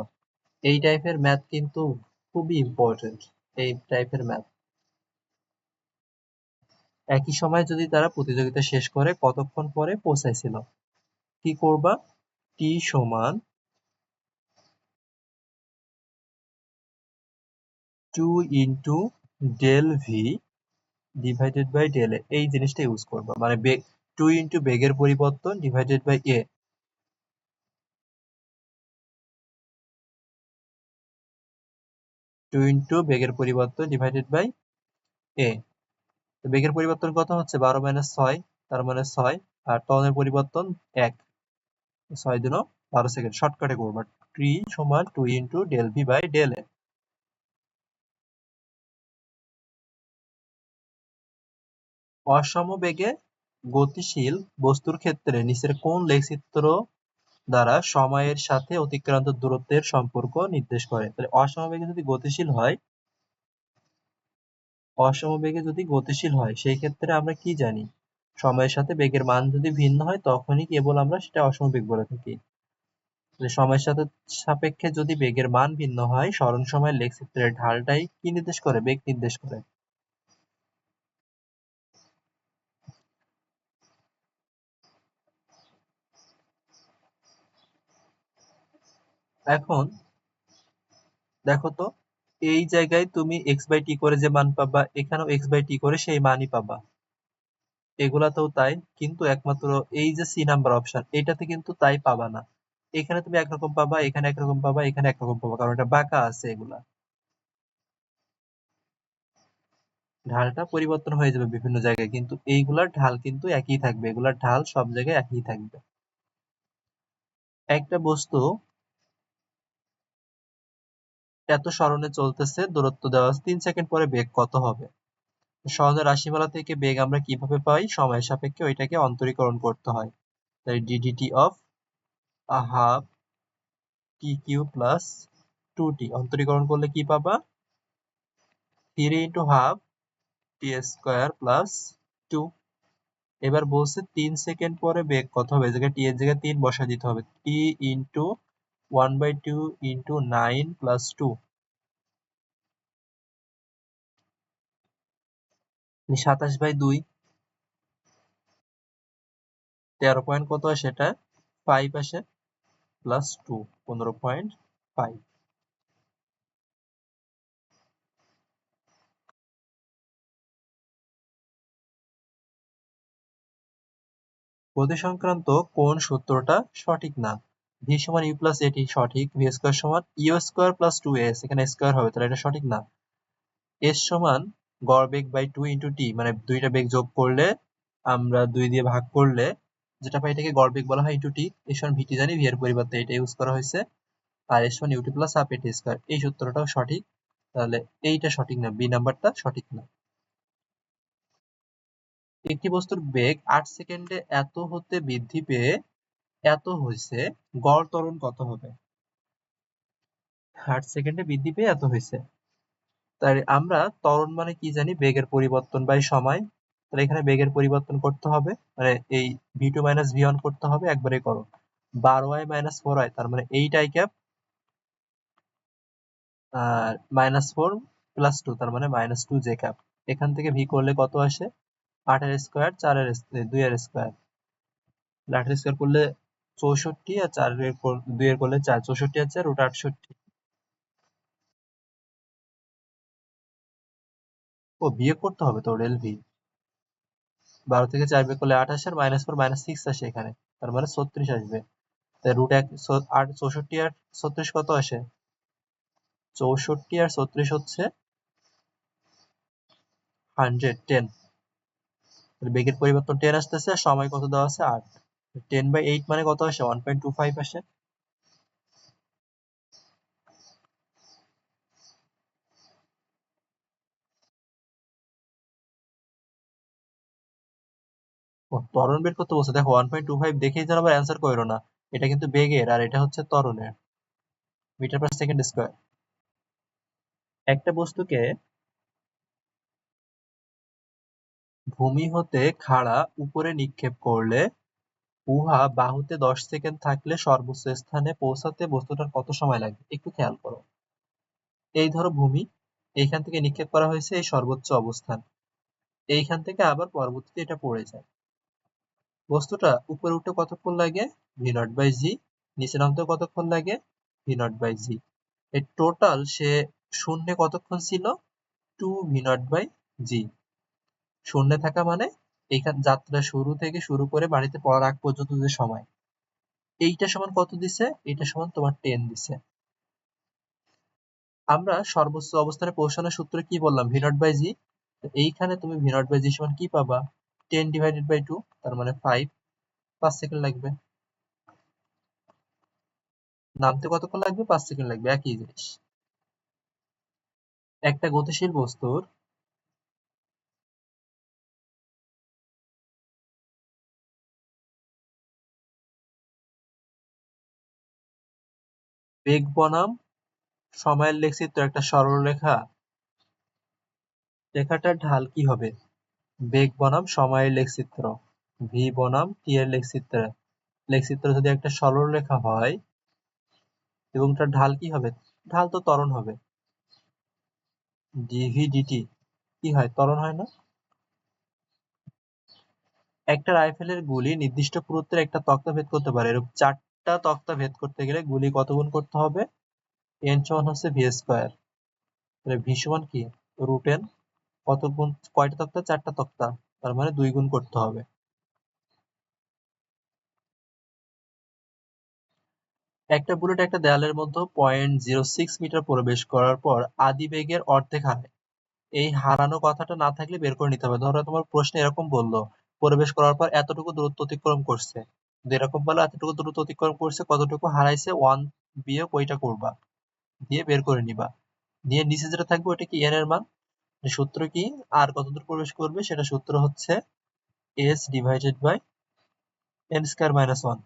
এই টাইপের ম্যাথ কিন্তু খুবই ইম্পর্টেন্ট। এই টাইপের ম্যাথ একই সময়ে যদি তারা প্রতিযোগিতা শেষ করে কতক্ষণ পরে পৌঁছাইছিল, কি করবা? টি সমান 2 into del b divided by del এ, এই জিনিসটা ইউজ করবা। মানে বেগ 2 ইন্টু বেগের পরিবর্তন ডিভাইডেড বাই এ, 2 ইন্টু বেগের পরিবর্তন ডিভাইডেড বাই এ। বেগের পরিবর্তন কত হচ্ছে? 12 - 6, তার মানে 6। আর ত্বরণের পরিবর্তন 1, 6 × 12 সেকেন্ড। শর্টকাটে করবা, টি সমান 2 into del V by del এ। অসমবেগে গতিশীল বস্তুর ক্ষেত্রে নিচের কোন লেখচিত্র দ্বারা সময়ের সাথে অতিক্রান্ত দূরত্বের সম্পর্ক নির্দেশ করে? তাহলে অসমবেগে যদি গতিশীল হয় সেই ক্ষেত্রে আমরা কি জানি? সময়ের সাথে বেগের মান যদি ভিন্ন হয় তখনই কেবল আমরা সেটা অসমবেগ বলে থাকি। তাহলে সময়ের সাথে সাপেক্ষে যদি বেগের মান ভিন্ন হয়, সরণ সময়ের লেখচিত্রের ঢালটাই কি নির্দেশ করে? বেগ নির্দেশ করে। এখন দেখো তো, এই জায়গায় তুমি x/t করে যে মান পাবা, এখানেও x/t করে সেই মানই পাবা। এগুলাতেও তাই, কিন্তু একমাত্র এই যে সি নাম্বার অপশন, এটাতে কিন্তু তাই পাবা না। এখানে তুমি একরকম পাবা, এখানে একরকম পাবা, এখানে একরকম পাবা, কারণ এটা বাঁকা আছে। এগুলা ঢালটা পরিবর্তন হয়ে যাবে বিভিন্ন জায়গায়, কিন্তু এইগুলার ঢাল কিন্তু একই থাকবে। এগুলার ঢাল সব জায়গায় একই থাকবে। একটা বস্তু এত সরণে চলতেছে, দূরত্ব দেওয়া আছে 3 সেকেন্ড পরে বেগ কত হবে? সহজে রাশিমালা থেকে বেগ আমরা কিভাবে পাই? সময়ের সাপেক্ষে ওইটাকে অন্তরীকরণ করতে হয়। তাই D D T of half T cube plus 2t অন্তরীকরণ করলে কি পাবা? 3 into half T square plus 2। এবার বলছে 3 সেকেন্ড পরে বেগ কত হবে? এই জায়গায় টি এর জায়গায় 3 বসা দিতে হবে। টি ইন্টু 1/2 ইন্টু 9 প্লাস 2, 27/2। 13 পয়েন্ট কত আসে? এটা 5 আসে, প্লাস 2, 15.5। গতি সংক্রান্ত কোন সূত্রটা সঠিক না? ভি সমান ইউ প্লাস এটি সঠিক। ভি স্কোয়ার সমান ইউ স্কোয়ার প্লাস 2s, এখানে স্কোয়ার হবে, তাহলে এটা সঠিক না। এস সমান গড় বেগ বাই 2 ইন্টু টি, মানে দুইটা বেগ যোগ করলে, আমরা 2 দিয়ে ভাগ করলে যেটা পাই এটাকে গড় বেগ বলা হয় ইন্টু টি। এস সমান ভিটি জানি, ভি এর পরিবর্তে এটা ইউজ করা হয়েছে। আর এস সমান ইউটি প্লাস হাফ এটি স্কোয়ার, এই সূত্রটাও সঠিক। তাহলে এইটা সঠিক না, বি নাম্বারটা সঠিক না। একটি বস্তুর বেগ 8 সেকেন্ডে এত হতে বৃদ্ধি পেয়ে এত হয়েছে, গড় ত্বরণ কত হবে? 8 সেকেন্ডে বৃদ্ধি পেয়ে এত হয়েছে। তাই আমরা ত্বরণ মানে কি জানি? বেগের পরিবর্তন বাই সময়। তাহলে এখানে বেগের পরিবর্তন করতে হবে, মানে এই v2 মাইনাস v1 করতে হবে, একবারে করো। 12i মাইনাস 4i, তার মানে 8i ক্যাপ, আর মাইনাস 4 প্লাস 2, তার মানে মাইনাস 2j ক্যাপ। এখান থেকে v করলে কত আসে? 8 এর স্কোয়ার, 4 এর 2 এর স্কোয়ার। 8 এর স্কোয়ার করলে 64, আর 4 এর 2 এর করলে 4, 64 আর 4 ওটা 68। ও বিয়োগ করতে হবে তো ডেল ভি। 12 থেকে 4 বিয়োগ করলে 8 আসে, আর -4 -6 আসে এখানে, তার মানে 36 আসবে। তাই রুট 1 8 64 আর 36 কত আসে? 64 আর 36 হচ্ছে 110। বেগের পরিবর্তন 10 আসতেছে, আর সময় কত দেওয়া আছে? 8। 10/8 মানে কত আসে? 1.25 আসে। ও, ত্বরণ বের করতে বলছে। দেখো 1.25 দেখেই যেন আবার অ্যান্সার করো না। এটা কিন্তু বেগের, আর এটা হচ্ছে ত্বরণের, মিটার পার সেকেন্ড স্কয়ার। একটা বস্তুকে ভূমি হতে খাড়া উপরে নিক্ষেপ করলে উহা বাহুতে 10 সেকেন্ড থাকলে সর্বোচ্চ স্থানে পৌঁছাতে বস্তুটার কত সময় লাগবে? একটু খেয়াল করো। এই ধরো ভূমি, এইখান থেকে নিক্ষেপ করা হয়েছে এই সর্বোচ্চ অবস্থান, এইখান থেকে আবার পরবর্তীতে এটা পড়ে যায়। বস্তুটা উপরে উঠতে কতক্ষণ লাগে? v0/g। নিচে নামতে কতক্ষণ লাগে? v0/g। এই টোটাল সে শূন্যে কতক্ষণ ছিল? 2v0/g। শূন্যে থাকা মানে এইখান যাত্রা শুরু থেকে শুরু করে বাড়িতে পড়ার আগ পর্যন্ত যে সময়, এইটা সমান কত দিছে? এটা সমান তোমার 10 দিছে। আমরা সর্বোচ্চ অবস্থানে পৌঁছানোর সূত্র কি বললাম? v0/g। এইখানে তুমি v0/g সমান কি পাবা? 10/2, তার মানে 5। 5 সেকেন্ড লাগবে। নামতে কতক্ষণ লাগবে? 5 সেকেন্ড লাগবে, একই জিনিস। একটা গতিশীল বস্তুর বেগ বনাম সময়ের লেখচিত্র একটা সরলরেখা, রেখাটার ঢাল কি হবে? বেগ বনাম সময়ের লেখচিত্র, v বনাম t এর লেখচিত্র। লেখচিত্র যদি একটা সরলরেখা হয় এবং তার ঢাল কি হবে? ঢাল তো ত্বরণ হবে, dv dt। কি হয়? ত্বরণ হয় না? একটা রাইফেলের গুলি নির্দিষ্ট পুরুত্বের একটা তক্তা ভেদ করতে পারে। এরকম 4টা তক্তা ভেদ করতে গেলে গুলি কত গুণ করতে হবে? n সমান হচ্ছে v স্কয়ার। তাহলে v সমান কি? √n। কত গুণ? কয়টা তক্তা? 4টা তক্তা, তার মানে 2 গুণ করতে হবে। একটা বুলেট একটা দেয়ালের মধ্যে 0.06 মিটার প্রবেশ করার পর আদি বেগের অর্ধেক হারায়। এই হারানো কথাটা না থাকলে বের করে নিতে হবে। ধরো তোমার প্রশ্নে এরকম বললো, প্রবেশ করার পর এতটুকু দূরত্ব অতিক্রম করছে। যদি এরকম বলো এতটুকু দূরত্ব অতিক্রম করছে, কতটুকু হারাইছে, 1 বিয়োগ ওইটা করবা, দিয়ে বের করে নিবা। নিয়ে নিচে যেটা থাকবে ওটা কি? n এর মান। সূত্র কি? আর কত দূর প্রবেশ করবে সেটা সূত্র হচ্ছে s divided by n square minus 1।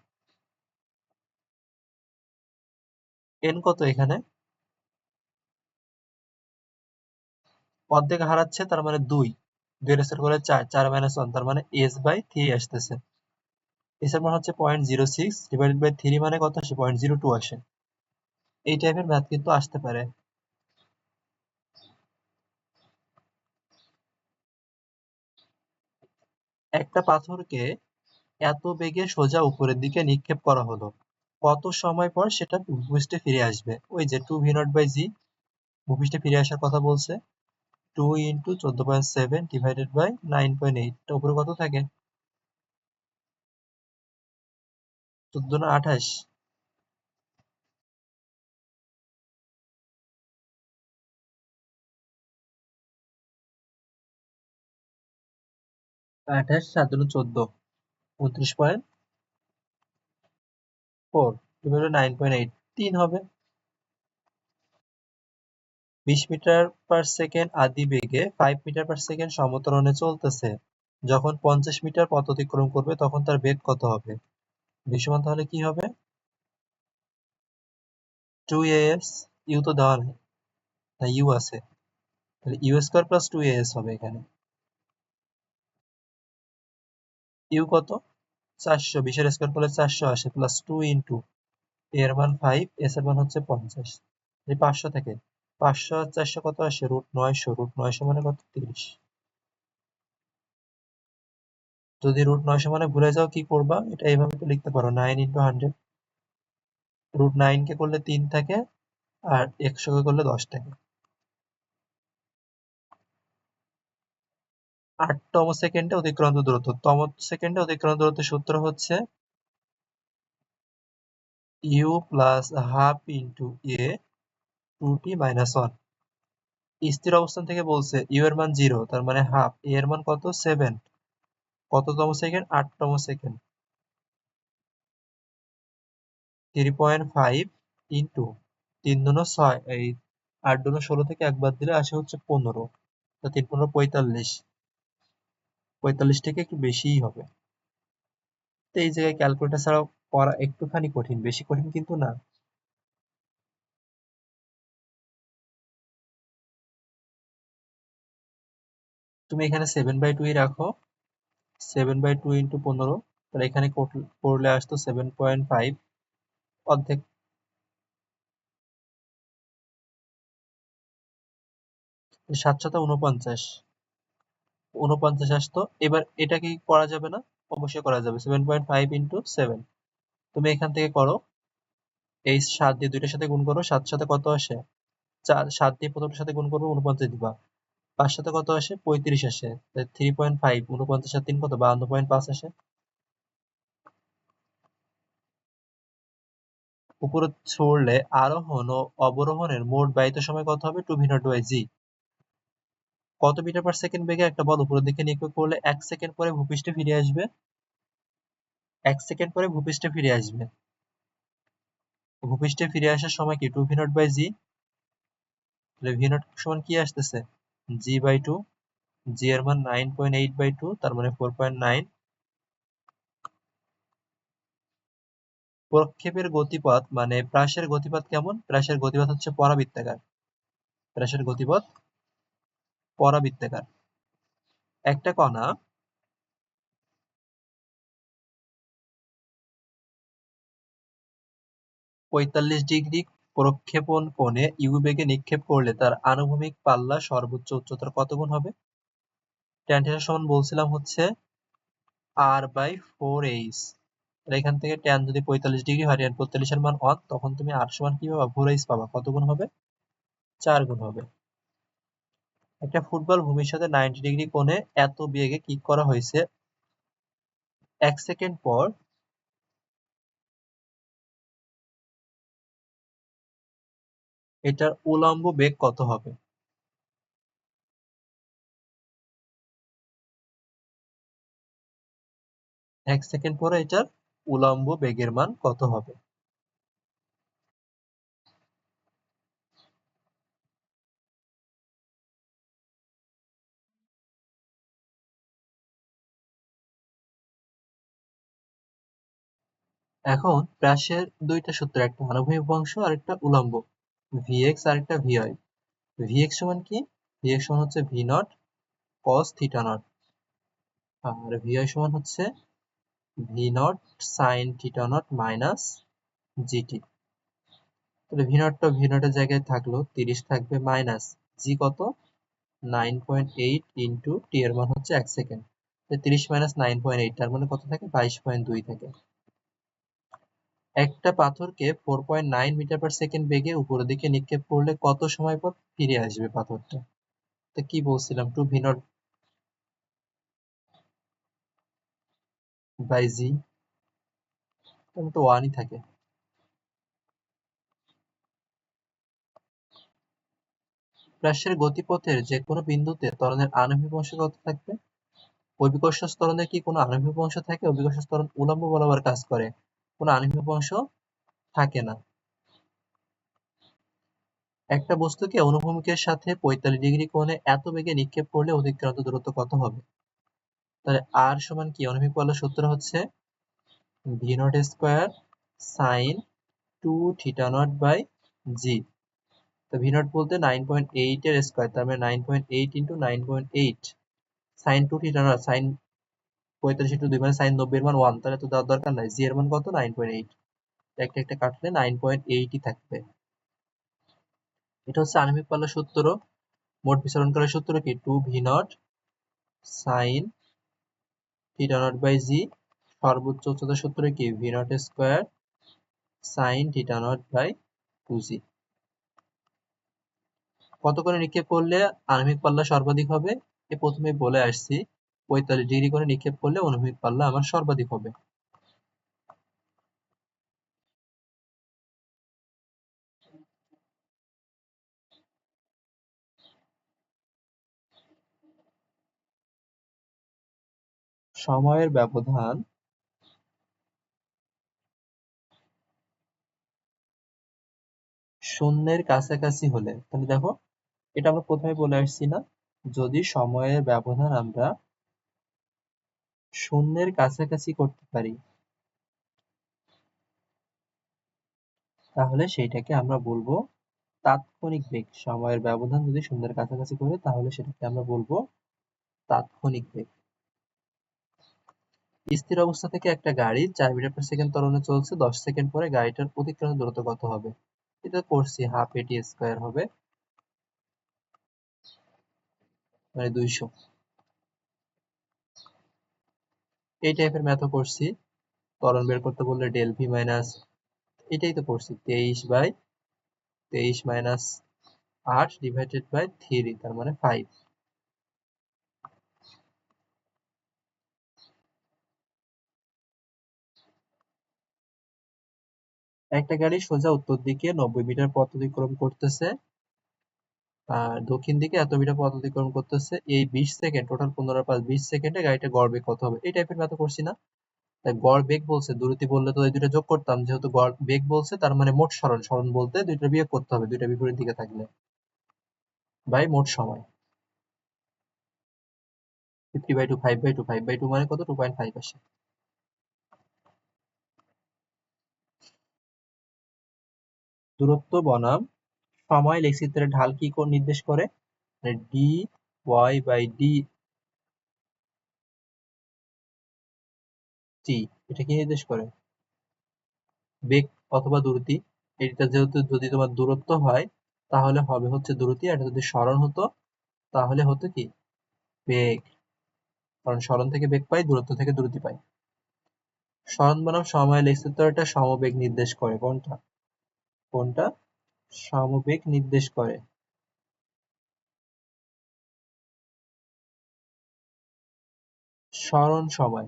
n কত এখানে? অর্ধেক হারাচ্ছে, তার মানে 2। 2 এর স্কয়ার করলে 4, 4 মাইনাস 1, তার মানে s বাই 3 আসতেছে। s এর মান হচ্ছে 0.06 ডিভাইডেড বাই 3 মানে কত আসে? 0.02 আসে। এই টাইপের ম্যাথ কিন্তু আসতে পারে। একটা পাথরকে এত বেগে সোজা উপরের দিকে নিক্ষেপ করা হলো, কত সময় পর সেটা ভূপৃষ্ঠে ফিরে আসবে? ওই যে 2v0/g, ভূপৃষ্ঠে ফিরে আসার কথা বলছে। 2 ইন্টু 14.7 ডিভাইডেড বাই 9.8, উপরে কত থাকে? 14 না 28? 28 7 দুগুণ 14, 29.4 ডিভাইডেড 9.8, 3 হবে। 20 মিটার পার সেকেন্ড আদি বেগে 5 মিটার পার সেকেন্ড সমত্বরণে চলতেছে, যখন 50 মিটার পথ অতিক্রম করবে তখন তার বেগ কত হবে? v সমান তাহলে কি হবে? 2as। u তো দেওয়া নেই, না u আছে, তাহলে u স্কয়ার প্লাস 2as হবে এখানে। u কত? 400। 20 এর স্কয়ার করলে 400 আসে, প্লাস 2 ইন্টু এর মান 5, এস এর মান হচ্ছে 50। এই 500 থেকে 500 আর 400 কত আসে? √900। √900 মানে কত? 30। যদি √900 মানে ভুলে যাও কি করবা? এটা এইভাবে তো লিখতে পারো, 9 ইন্টু 100। √9 কে করলে 3 থাকে, আর 100 কে করলে 10 থাকে। 8তম সেকেন্ডে অতিক্রান্ত দূরত্ব। তম সেকেন্ডে অতিক্রান্ত দূরত্বের সূত্র হচ্ছে u প্লাস হাফ ইন্টু এ 2t মাইনাস 1। স্থির অবস্থান থেকে বলছে ইউ এর মান 0, তার মানে হাফ, এ এর মান কত 7, কততম সেকেন্ড 8তম সেকেন্ড, 3.5 ইন্টু 3 দুনো 6, এই 8 দুনো 16 থেকে একবার দিলে আসে হচ্ছে 15, তো 3 15 45, 45 থেকে একটু বেশিই হবে। তো এই জায়গায় ক্যালকুলেটর ছাড়াও করা একটুখানি কঠিন, বেশি কঠিন কিন্তু না। তুমি এখানে 7/2 রাখো, 7/2 ইন্টু 15, তাহলে এখানে করলে আসতো 7.5, অর্ধেক, 749, 49 আসতো। এবার এটা কি করা যাবে না? অবশ্যই করা যাবে। 7.5 ইন্টু 7, তুমি এখান থেকে করো, এই 7 দিয়ে 2টার সাথে গুণ করো, 7 সাথে কত আসে 4, 7 দিয়ে প্রথমটার সাথে গুণ করবো 49 দিবা, 5 সাথে কত আসে 35 আসে, 3.5, 49 আর 3 কত 52.5 আসে। উপরে ছড়লে আরোহণ ও অবরোহণের মোট ব্যয়িত সময় কত হবে? 2v0/g। কত মিটার পার সেকেন্ড বেগে একটা বল উপরের দিকে নিক্ষেপ করলে 1 সেকেন্ড পরে ভূপৃষ্ঠে ফিরে আসবে? 1 সেকেন্ড পরে ভূপৃষ্ঠে ফিরে আসবে। ভূপৃষ্ঠে ফিরে আসার সময় কি 2v0/g? তাহলে v0 সমান কি আসতেছে? g/2, g এর মান 9.8/2, তার মানে 4.9। প্রক্ষেপের গতিপথ মানে প্রাসের গতিপথ কেমন? প্রাসের গতিপথ হচ্ছে পরাবৃত্তাকার। প্রাসের গতিপথ পরাবৃত্তাকার। একটা কণা 45 ডিগ্রি প্রক্ষেপণ কোণে ইউ বেগে নিক্ষেপ করলে তার আনুভূমিক পাল্লা সর্বোচ্চ উচ্চতার কত গুণ হবে? ট্যান থিটা সমান বলছিলাম হচ্ছে r/4h। এখান থেকে ট্যান যদি 45 ডিগ্রি হয়, ট্যান 45 এর মান 1, তখন তুমি r সমান কি পাবা? 4h পাবা। কত গুণ হবে? 4 গুণ হবে। একটা ফুটবল ভূমির সাথে 90 ডিগ্রি কোণে এত বেগে কিক করা হয়েছে, 1 সেকেন্ড পর এটার উলম্ব বেগ কত হবে? 1 সেকেন্ড পরে এটার উলম্ব বেগের মান কত হবে? এখন ব্রাশের দুইটা সূত্র, একটা আনুভূমিক অংশ আর একটা উলম্ব, vx আর একটা vy। vx সমান কি? vx সমান হচ্ছে v naught cos theta naught, আর vy সমান হচ্ছে v naught sin theta naught minus gt। তাহলে v নটটা v নটের জায়গায় থাকলো, 30 থাকবে মাইনাস জি কত 9.8 ইন্টু টি এর মান হচ্ছে 1 সেকেন্ড, 30 মাইনাস 9.8, তার মানে কত থাকে 22.2 থাকে। একটা পাথরকে 4.9 মিটার পার সেকেন্ড বেগে উপরের দিকে নিক্ষেপ করলে কত সময় পর ফিরে আসবে পাথরটা? তো কি বলছিলাম 2v0 বাই জি, তাহলে তো 1ই থাকে। প্রকাশের গতিপথের যে কোনো বিন্দুতে ত্বরণের আণবিক অংশ কত থাকবে? অভিকর্ষ ত্বরণের কি কোনো আণবিক অংশ থাকে? অভিকর্ষ ত্বরণ উলম্ব বরাবর কাজ করে, কোনো আণবিক অংশ থাকে না। একটা বস্তুকে অনুভূমিকের সাথে 45 ডিগ্রি কোণে এত বেগে নিক্ষেপ করলে অতিক্রান্ত দূরত্ব কত হবে? তাহলে আর সমান কি? অনুভূমিক পাল্লার সূত্র হচ্ছে V naught square sine 2θ0/g। তো ভি নট বলতে 9.8 এর স্কোয়ার, তার মানে 9.8 ইন্টু 9.8 সাইন 2θ0, সাইন 45 ইন্টু 2 মানে সাইন 90 এর মান 1, তাহলে তো দেওয়ার দরকার নাই। জি এর মান কত 9.8, একটা একটা কাটলে 9.8ই থাকবে। এটা হচ্ছে আণবিক পাল্লার সূত্র। মোট বিচরণকারের সূত্র কি 2v0 সাইন θ0/g। সর্বোচ্চ উচ্চতার সূত্র কি v0 স্কোয়ার সাইন θ0/2g। কত করে নিক্ষেপ করলে আণবিক পাল্লা সর্বাধিক হবে? প্রথমে বলে আসছি 45 ডিগ্রি করে নিক্ষেপ করলে অনুভূমিক পাল্লা আমার সর্বাধিক হবে। সময়ের ব্যবধান শূন্যের কাছাকাছি হলে, তাহলে দেখো এটা আমরা প্রথমে বলে আসছি না, যদি সময়ের ব্যবধান আমরা শূন্যের কাছাকাছি করতে পারি তাহলে সেইটাকে আমরা বলবো তাৎক্ষণিক বেগ। সময়ের ব্যবধান যদি শূন্যের কাছাকাছি করে তাহলে সেটাকে আমরা বলবো তাৎক্ষণিক বেগ। স্থির অবস্থা থেকে একটা গাড়ি 4 মিটার/সেকেন্ড ত্বরণে চলছে, 10 সেকেন্ড পরে গাড়িটার অতিক্রান্ত দূরত্ব কত হবে? এটা করছি, হাফ এটি স্কোয়ার হবে, মানে 200। এই টাইপের ম্যাথও করছি। ত্বরণ বের করতে বললে ডেল ভি মাইনাস, এটাই তো করছি, 23/8 তার মানে 5। একটা গাড়ি সোজা উত্তর দিকে 90 মিটার পথ অতিক্রম করতেছে, আর দক্ষিণ দিকে এত মিটার পথ অতিক্রম করতেছে। এই 20 সেকেন্ড, টোটাল 15/5 20 সেকেন্ডে গাড়িটা গড় বেগ কত হবে? এই টাইপের ম্যাথ করছি না? তাই গড় বেগ বলছে, দ্রুতি বললে তো এই দুটো যোগ করতাম, যেহেতু গড় বেগ বলছে তার মানে মোট সরণ, সরণ বলতে দুইটা বিয়োগ করতে হবে দুইটা বিপরীত দিকে থাকলে, বাই মোট সময়। 50/2 5/2 5/2 মানে কত? 2.5 আসে। দূরত্ব বনাম সময় লেখচিত্রের ঢাল কি নির্দেশ করে? D Y by D T, এটা কি নির্দেশ করে? বেগ অথবা দ্রুতি। এটা যেহেতু যদি তোমার দূরত্ব হয় তাহলে হবে হচ্ছে দ্রুতি, আর এটা যদি সরণ হতো তাহলে হতো কি? বেগ। কারণ সরণ থেকে বেগ পাই, দূরত্ব থেকে দ্রুতি পাই। সরণ বনাম সময় লেখচিত্রটা সমবেগ নির্দেশ করে। কোনটা? কোনটা সমবেগ নির্দেশ করে? সরণ সময়।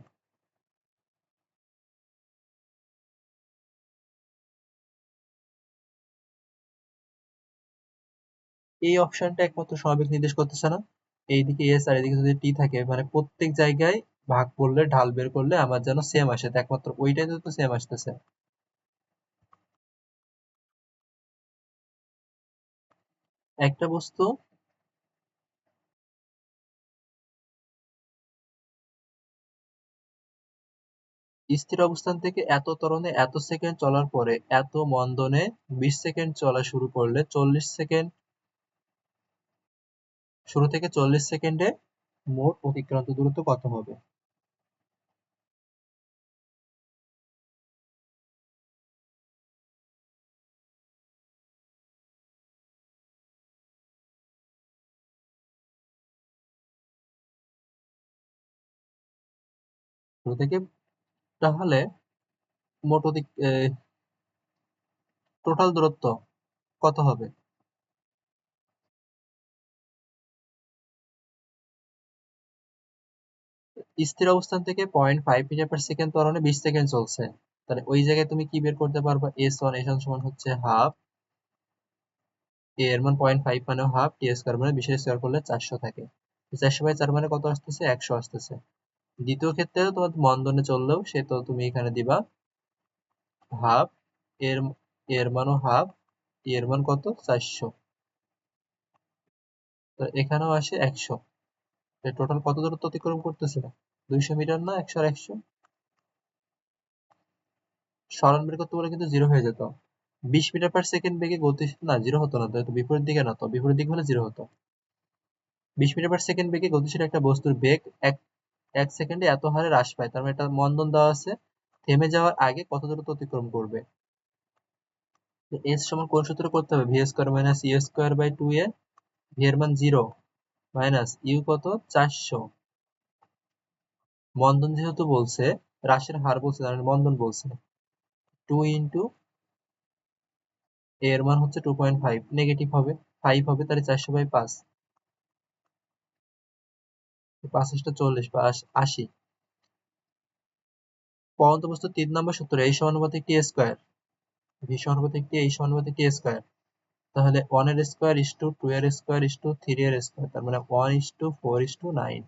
এই অপশনটা একমাত্র সমবেগ নির্দেশ করতেছে না? এইদিকে এস আর এদিকে যদি টি থাকে, মানে প্রত্যেক জায়গায় ভাগ করলে ঢাল বের করলে আমার যেন সেম আসে, তো একমাত্র ওইটাই তো সেম আসতেছে। একটা বস্তু স্থির অবস্থান থেকে এত ত্বরণে এত সেকেন্ড চলার পরে এত মন্দনে 20 সেকেন্ড চলা শুরু করলে 40 সেকেন্ড, শুরু থেকে 40 সেকেন্ডে মোট অতিক্রান্ত দূরত্ব কত হবে? শুরু থেকে, তাহলে মোট টোটাল দূরত্ব কত হবে? স্থির অবস্থান থেকে 0.5 মিটার/সেকেন্ড ত্বরণে 20 সেকেন্ড চলছে, তাহলে ওই জায়গায় তুমি কি বের করতে পারবা? s1 সমান হচ্ছে হাফ, এ এর মান 0.5 মানে হাফ, টি স্কোয়ার মানে 20 স্কোয়ার করলে 400 থাকে। 400/4 মানে কত আসতেছে? 100 আসতেছে। দ্বিতীয় ক্ষেত্রে তোমার মন্দনে চললেও সে তো তুমি এখানে দিবা হাফ, এর এর মানও হাফ, টি এর মান কত? 400। তো এখানেও আসে 100। টোটাল কত দূরত্ব অতিক্রম করতেছে? 200 মিটার না? 100 আর 100 সরণ বের করতে বলে কিন্তু জিরো হয়ে যেত। 20 মিটার/সেকেন্ড বেগে গতি, না জিরো হতো না তো, বিপরীত দিকে না তো, বিপরীত দিক হলে জিরো হতো। 20 মিটার/সেকেন্ড বেগে গতিশীল একটা বস্তুর বেগ এক এক সেকেন্ডে এত হারে হ্রাস পায়, তার মানে একটা মন্দন দেওয়া আছে, থেমে যাওয়ার আগে কত দূরত্ব অতিক্রম করবে? এস সমান কোন সূত্র করতে হবে? V square minus U square by 2a। ভি এর মান 0 মাইনাস ইউ কত? 400। মন্দন যেহেতু বলছে, হ্রাসের হার বলছে, তার মানে মন্দন বলছে, 2 ইন্টু এর মান হচ্ছে 2.5, নেগেটিভ হবে, 5 হবে, তাহলে 400/5। 5 8 40 বা 80। পরন্ত বস্তু 3 নম্বর সূত্র এই সমানুপাতিক টি স্কয়ার, ভি সমানুপাতিক টি এই সমানুপাতিক টি স্কয়ার। তাহলে 1 এর স্কয়ার ইস টু 2 এর স্কয়ার ইস টু 3 এর স্কয়ার, তার মানে 1:4:9।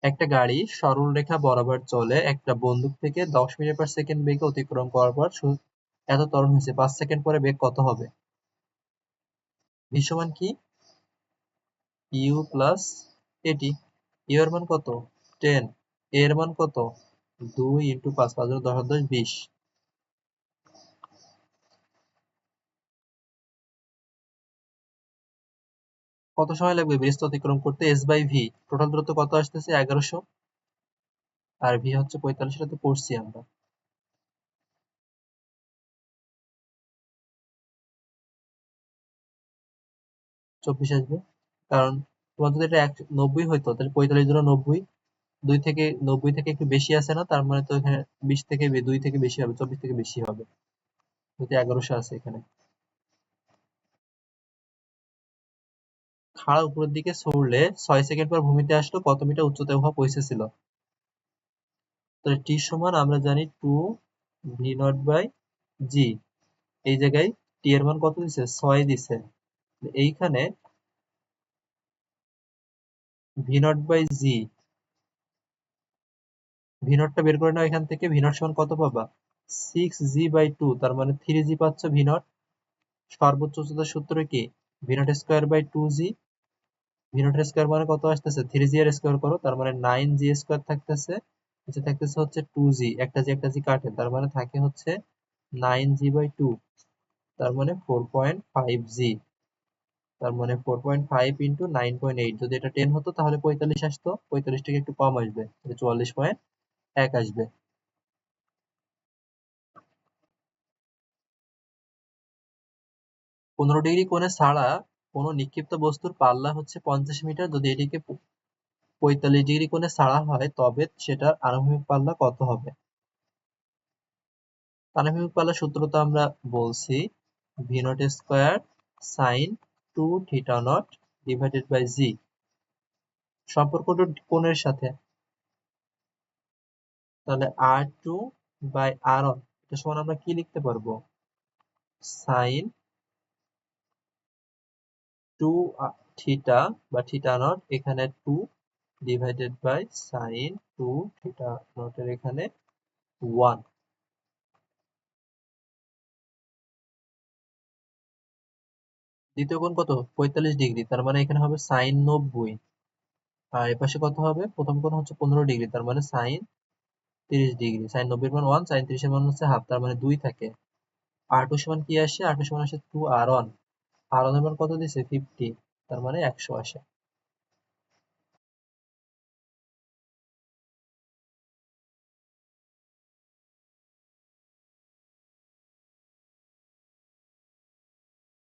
একটা গাড়ি সরল রেখা বরাবর চলে একটা বন্দুক থেকে 10 মিটার পার সেকেন্ড বেগে অতিক্রম করার পর এত ত্বরণ হয়েছে, 5 সেকেন্ড পরে বেগ কত হবে? ভি সমান কি? ইউ প্লাস এটি। ইউ এর মান কত? 10। এর মান কত? 2 ইন্টু 5, 5 10 10 20। কত সময় লাগবে ব্রিজটা অতিক্রম করতে? S by V. টোটাল দূরত্ব কত আসতেছে? 1100। আর ভি হচ্ছে 45, এটা তো পড়ছি আমরা। 24 আসবে, কারণ তোমার যদি এটা 90 হইতো তাহলে 45 ধরো 90, 2 থেকে 90 থেকে একটু বেশি আছে না, তার মানে তো এখানে 20 থেকে 2 থেকে বেশি হবে, 24 থেকে বেশি হবে, যেহেতু 1100 আছে এখানে। খাড়া উপরের দিকে ছুড়লে 6 সেকেন্ড পর ভূমিতে আসলো, কত মিটার উচ্চতায় উহা পৌঁছেছিল? তাহলে টি সমান আমরা জানি 2 ভি নট বাই জি। এই জায়গায় টি এর মান কত দিছে? 6 দিছে। এইখানে V naught by G, V নটটা বের করে নাও এখান থেকে। ভি নট সমান কত পাবা? 6g/2, তার মানে 3g পাচ্ছ ভি নট। সর্বোচ্চ উচ্চতার সূত্র কি? V naught square by 2g। V naught square মানে কত আসতেছে? 3g এর স্কয়ার করো, তার মানে 9g স্কয়ার থাকতেছে। নিচে থাকতেছে হচ্ছে 2g, একটা জি একটা জি কাটে, তার মানে থাকে হচ্ছে 9g/2, তার মানে 4.5g। তার মানে 4.5 ইন্টু 9.8, যদি এটা 10 হতো তাহলে 45 আসতো, 45 থেকে একটু কম আসবে, 44.1 আসবে। 15 ডিগ্রি কোণে ছাড়া কোনো নিক্ষিপ্ত বস্তুর পাল্লা হচ্ছে 50 মিটার, যদি এটিকে 45 ডিগ্রি কোণে ছাড়া হয় তবে সেটার আনুভূমিক পাল্লা কত হবে? আনুভূমিক পাল্লার সূত্র তো আমরা বলছি, V naught square sine 2 theta not divided by জি। সম্পর্কটা কোণের সাথে, তাহলে R2 বাই R1 এটা সমান আমরা কি লিখতে পারবো? সাইন 2 থিটা বা থিটা নট, এখানে 2 divided by sine 2 theta naught এর এখানে 1। দ্বিতীয় কোণ কত? 45 ডিগ্রি, তার মানে এখানে হবে সাইন 90। আর এপাশে কত হবে? প্রথম কোণ হচ্ছে 15 ডিগ্রি, তার মানে সাইন 30 ডিগ্রি। সাইন 90 এর মান 1, সাইন 30 এর মান হচ্ছে হাফ, তার মানে 2 থাকে। R2 সমান কি আসে? R2 সমান আসে 2 R1। R1 এর মান কত দিছে? 50, তার মানে 100 আসে।